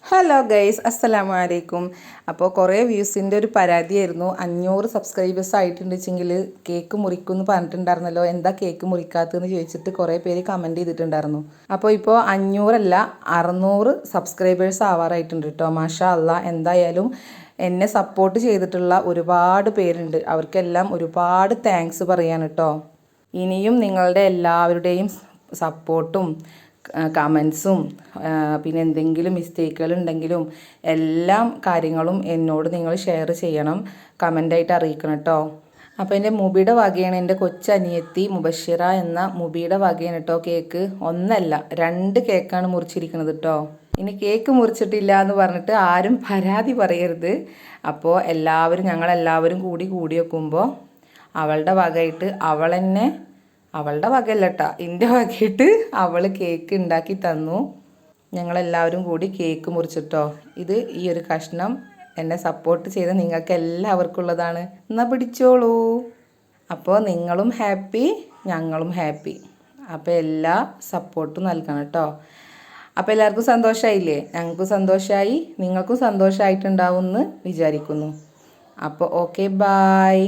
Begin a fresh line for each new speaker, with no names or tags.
Hello guys, അസ്സലാമു അലൈക്കും. അപ്പോൾ കുറേ വ്യൂസിൻ്റെ ഒരു പരാതിയായിരുന്നു. 500 സബ്സ്ക്രൈബേഴ്സ് ആയിട്ടുണ്ടെങ്കിൽ കേക്ക് മുറിക്കുമെന്ന് പറഞ്ഞിട്ടുണ്ടായിരുന്നല്ലോ, എന്താ കേക്ക് മുറിക്കാത്തതെന്ന് ചോദിച്ചിട്ട് കുറേ പേര് കമൻറ്റ് ചെയ്തിട്ടുണ്ടായിരുന്നു. അപ്പോൾ ഇപ്പോൾ 500 അല്ല 600 സബ്സ്ക്രൈബേഴ്സ് ആവാറായിട്ടുണ്ട് കേട്ടോ. മാഷാ അല്ലാ. എന്തായാലും എന്നെ സപ്പോർട്ട് ചെയ്തിട്ടുള്ള ഒരുപാട് പേരുണ്ട്. അവർക്കെല്ലാം ഒരുപാട് താങ്ക്സ് പറയാൻ കേട്ടോ. ഇനിയും നിങ്ങളുടെ എല്ലാവരുടെയും സപ്പോർട്ടും കമൻസും പിന്നെ എന്തെങ്കിലും മിസ്റ്റേക്കുകൾ ഉണ്ടെങ്കിലും എല്ലാ കാര്യങ്ങളും എന്നോട് നിങ്ങൾ ഷെയർ ചെയ്യണം, കമൻ്റായിട്ട് അറിയിക്കണം കേട്ടോ. അപ്പോൾ എൻ്റെ മുബിയുടെ വകയാണ്, എൻ്റെ കൊച്ചനിയത്തി മുബഷിറ എന്ന മുബിയുടെ വകയാണ് കേട്ടോ കേക്ക്. ഒന്നല്ല 2 കേക്കാണ് മുറിച്ചിരിക്കുന്നത് കേട്ടോ. ഇനി കേക്ക് മുറിച്ചിട്ടില്ല എന്ന് പറഞ്ഞിട്ട് ആരും പരാതി പറയരുത്. അപ്പോൾ ഞങ്ങളെല്ലാവരും കൂടി വെക്കുമ്പോൾ അവളുടെ വകയായിട്ട് അവളുടെ വകയല്ല കേട്ടോ, എൻ്റെ വകയായിട്ട് അവൾ കേക്ക് ഉണ്ടാക്കി തന്നു. ഞങ്ങളെല്ലാവരും കൂടി കേക്ക് മുറിച്ചിട്ടോ. ഇത് ഈ ഒരു കഷ്ണം എന്നെ സപ്പോർട്ട് ചെയ്ത നിങ്ങൾക്ക് എല്ലാവർക്കും ഉള്ളതാണ്. എന്നാൽ പിടിച്ചോളൂ. അപ്പോൾ നിങ്ങളും ഹാപ്പി, ഞങ്ങളും ഹാപ്പി. അപ്പോൾ എല്ലാ സപ്പോർട്ടും നൽകണം കേട്ടോ. അപ്പോൾ എല്ലാവർക്കും സന്തോഷമായില്ലേ? ഞങ്ങൾക്കും സന്തോഷമായി, നിങ്ങൾക്കും സന്തോഷമായിട്ടുണ്ടാവും എന്ന് വിചാരിക്കുന്നു. അപ്പോൾ ഓക്കെ, ബായ്.